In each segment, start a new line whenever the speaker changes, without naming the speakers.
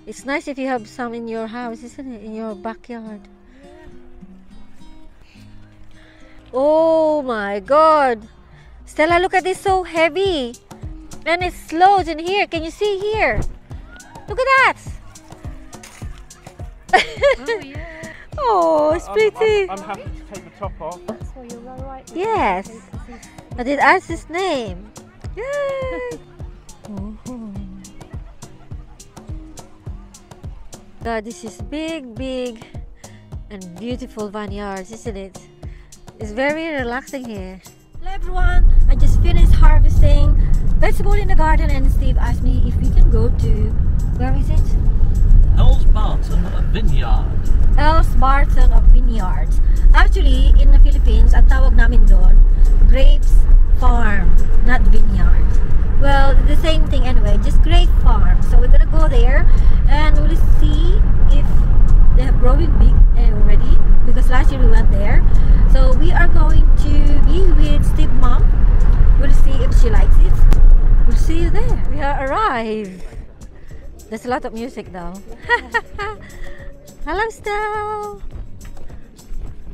It's nice if you have some in your house, isn't it? In your backyard. Oh my God. Stella, look at this, so heavy. And it's loads in here. Can you see here? Look at that.
Oh, yeah.
Oh, it's pretty.
I'm happy to take the top off.
So you're right.
Yes. I did ask his name. Yay. God, this is big, big and beautiful vineyards, isn't it? It's very relaxing here. Hello everyone, I just finished harvesting vegetable in the garden and Steve asked me if we can go to, where is it?
Earls Barton Vineyard.
Earls Barton of Vineyards. Actually, in the Philippines, ang tawag namin doon, grapes farm, not vineyard. Well, the same thing anyway, just grape farm. So we're gonna go there and we'll see if they have growing big already, because last year we went there. So we are going to be with Steve's mom. We'll see if she likes it. We'll see you there. We are arrived. There's a lot of music though. Hello, Stella.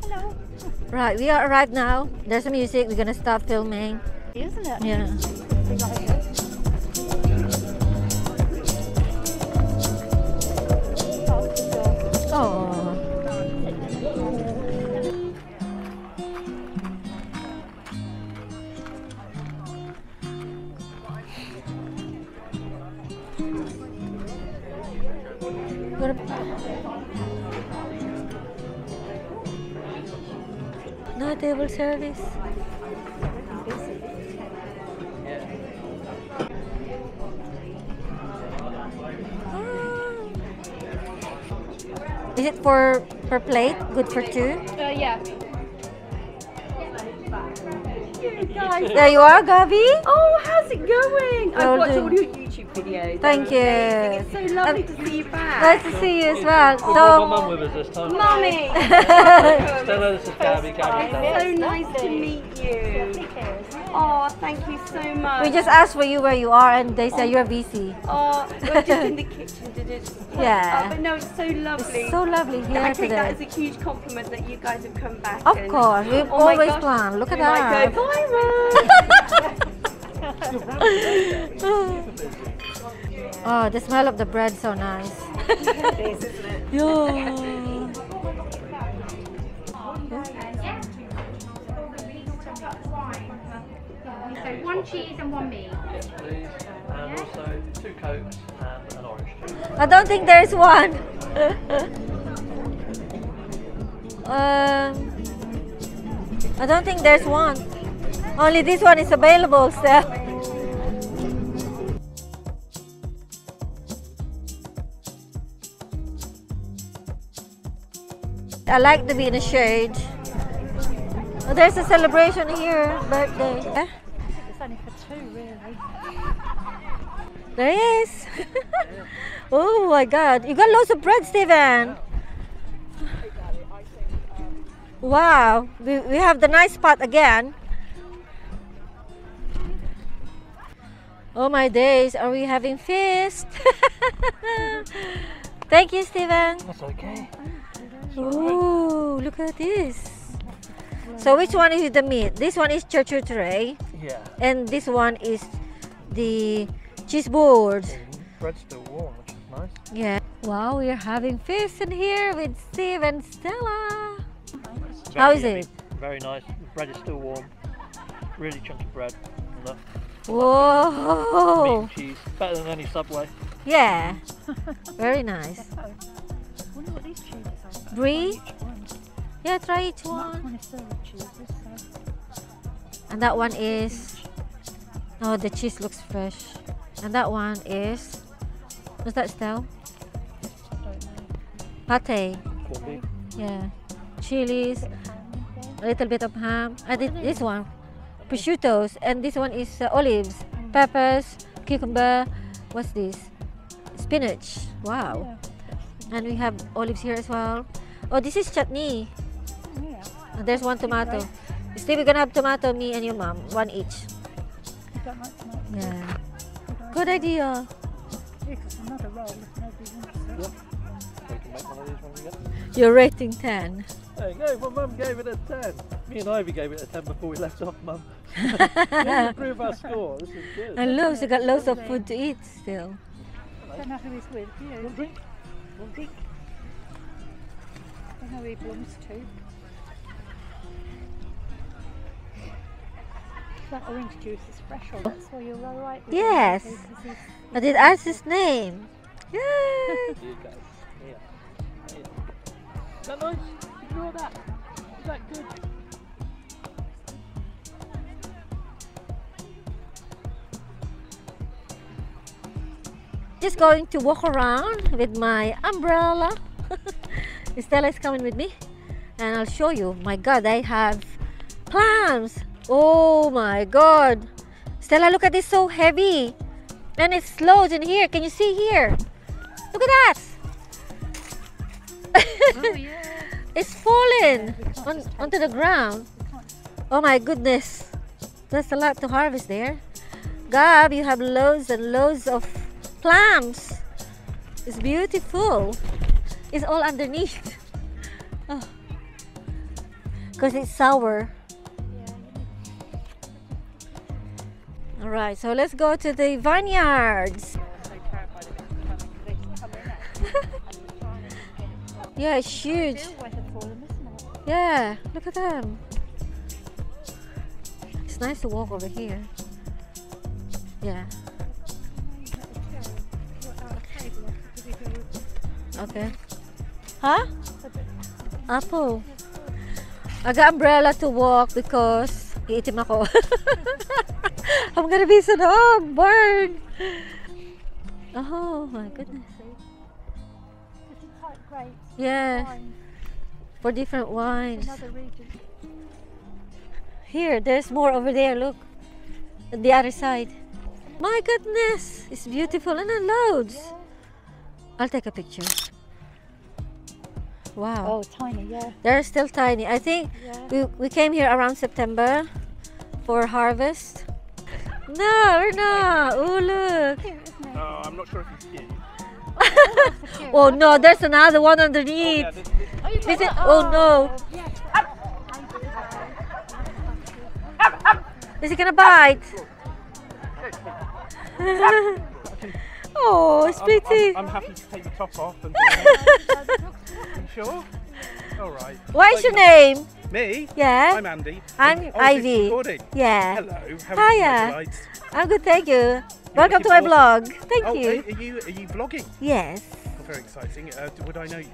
Hello.
Right, we are arrived now. There's some music. We're gonna start filming.
Isn't it?
Yeah. Oh. No table service. Is it for per plate? Good for two?
Yeah.
There you are, Gabi.
Oh, how's it going?
Well
I've watched
done.
all your YouTube videos.
Thank
They're
you.
amazing. It's so lovely to see you back.
Nice to see you as well.
We've got
So,
Mum with us this time.
Mummy!
Stella, this is Gabby.
It's so nice to meet you. Oh, thank you so much.
we just asked for you where you are and they said you're busy.
Oh, we're just in the kitchen, did it?
Yeah.
Oh, but no, it's so lovely.
It's so lovely here
I think that
today.
is a huge compliment that you guys have come back.
Of
and,
course, we've
oh my
always
gosh,
planned. Look at
we might
that.
go viral.
Oh, the smell of the bread so nice.
It is, isn't it?
Yeah.
So one cheese and one meat.
Yes, please. And also 2 Cokes and an orange juice.
I don't think there's one. I don't think there's one. Only this one is available, Steph. I like to be in the shade. Oh, there's a celebration here, birthday.
It's only for 2, really.
There is. Oh my God, you got loads of bread, Steven. Wow, we have the nice spot again. Oh my days, are we having feast? Thank you, Steven.
That's okay.
Ooh, look at this. So which one is the meat? This one is charcuterie,
Yeah.
and this one is the cheese board.
Bread's still warm, which is nice.
Yeah. Wow, we're having feast in here with Steve and Stella. How is it?
Very nice. The bread is still warm. Really chunky bread. Look. Meat
Whoa!
and cheese. Better than any Subway.
Yeah. Very nice.
I wonder what these cheeses are.
Brie?
Each one.
Yeah, try each
I'm not
one.
connoisseur of cheeses, so
And that one is... Oh, the cheese looks fresh. And that one is... What's that, Stell?
I don't know.
Pate.
Corned beef.
Yeah. Chilies. A little bit of ham. I did this one. Prosciuttos. And this one is olives. Peppers. Cucumber. What's this? Spinach. Wow.
Yeah.
And we have olives here as well. Oh, this is chutney.
Yeah.
And there's one tomato. Steve, we're gonna have tomato, me and your mom. One each.
You don't like tomatoes?
Yeah. Good idea.
Yeah, 'cause another roll if nobody wants
You're rating 10.
There you go, my mum gave it a 10. Me and Ivy gave it a 10 before we left off, mum. Let's improve our score, this is good.
And loads, you got loads of food to eat still.
Don't know who he's with. You.
One drink? One drink?
Don't know who he belongs to. That orange juice is fresh on. That's why you're all right. With
Yes.
him, because he's-
I did ask his name. Yay!
Here you go. Here. Here. Is that nice? Did you draw that? Is that good?
Just going to walk around with my umbrella. Stella is coming with me, and I'll show you. My God, I have plants. Oh my God, Stella, look at this, so heavy, and it's loads in here. Can you see here? Look at that.
Oh yeah.
It's fallen
We can't just take
onto the ground.
We can't.
Oh my goodness, that's a lot to harvest there. Gab, you have loads and loads of plants. It's beautiful. It's all underneath. Oh. Because it's sour. All right, so let's go to the vineyards. Yeah, it's huge. Yeah, look at them. It's nice to walk over here. Yeah. Okay. Huh? Apple. I got umbrella to walk because iitim ako. I'm gonna be so burned. Oh my goodness. Yeah, for different wines. Here, there's more over there. Look, on the other side. My goodness, it's beautiful and then loads. I'll take a picture. Wow.
Oh, tiny, yeah.
They're still tiny. I think we came here around September for harvest. No, we're not. Oh, look.
Oh, I'm not sure if it's you.
Oh no, there's another one underneath. Is it? Oh no. Is he gonna bite? Oh, it's pretty.
I'm happy to take the top off. And you sure? All right.
What is your name?
Me?
Yeah.
I'm Andy.
I'm
Oh, is this
Ivy.
recording?
Yeah.
Hello. How are you?
Hiya.
Lights?
I'm good, thank you. Welcome to
looking
my vlog. Thank
Oh,
you.
are you vlogging?
Yes.
Oh, very exciting. Would I know you?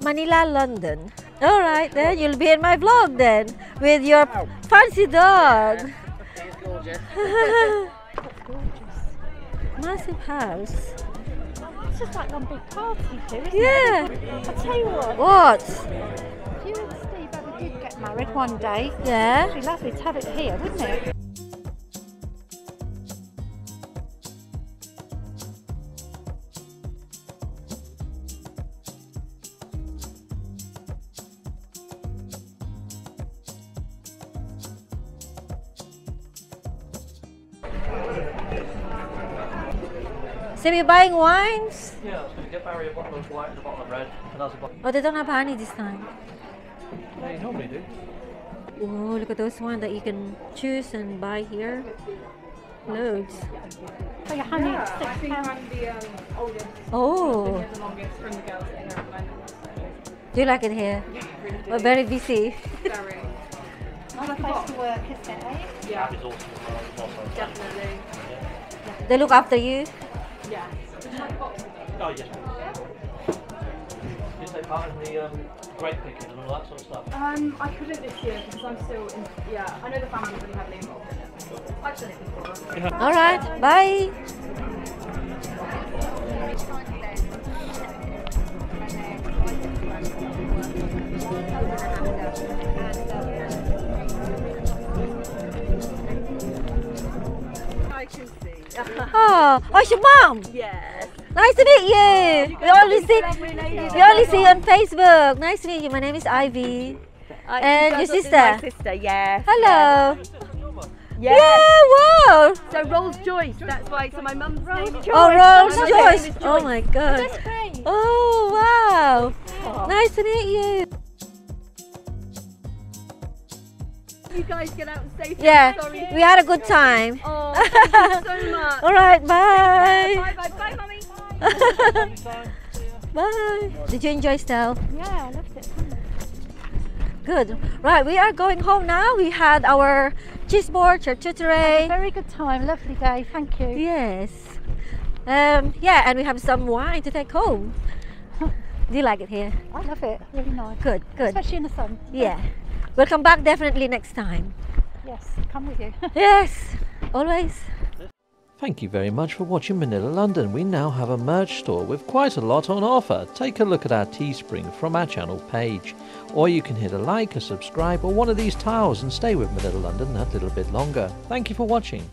Manila, London. All right, then you'll be in my vlog then with your
Wow.
fancy dog.
It's gorgeous.
Massive house.
It's just like one big party here, isn't
Yeah.
it? I'll tell you what,
What?
if you and Steve ever did get married one day,
Yeah.
it'd be lovely to have it here, wouldn't it?
So you're buying wines?
Yeah, I was going to get Barry a bottle of white and a bottle of red. And that's a bottle.
Oh, they don't have honey this time.
They normally do.
Oh, look at those ones that you can choose and buy here. Loads.
For your honey, it's £6.
The oldest,
Oh,
the longest from the girls in there at the moment.
do you like it here? We're very busy.
Very.
Nice place to work, isn't it, eh?
Yeah,
It's awesome as well. It's also
definitely.
They look after you.
Yeah.
Oh, yes. Did you take part in the grape picking and all that sort of stuff?
I couldn't this year because I'm still in. Yeah, I know the family's really heavily involved in it. I've done it before.
All right, bye.
I can see.
Oh, it's your mom.
Yes.
Nice to meet you. We only see you on Facebook. Nice to meet you. My name is Ivy. And your sister.
My sister, yeah.
Hello.
Yeah.
Yeah, wow.
So Rolls Joyce, that's why. So my mum's name is Joyce.
Oh, Rolls
My mum's name
Joyce.
is
Oh my God.
That's great.
Oh, wow. Nice to meet you.
You guys get out and stay safe.
Yeah,
Sorry.
we had a good time.
Oh, thank you so much.
All right, bye.
Bye, bye, bye, mummy.
Bye. Did you enjoy Stell?
Yeah, I loved it.
Good. Right, we are going home now. We had our cheese board, charcuterie.
Very good time, lovely day, thank you.
Yes. Yeah, and we have some wine to take home. Do you like it here?
I love it, really nice.
Good, good.
Especially in the sun.
Yeah. We'll come back definitely next time.
Yes, come with you.
Yes, always.
Thank you very much for watching Manila London. We now have a merch store with quite a lot on offer. Take a look at our Teespring from our channel page. Or you can hit a like, a subscribe or one of these tiles and stay with Manila London that little bit longer. Thank you for watching.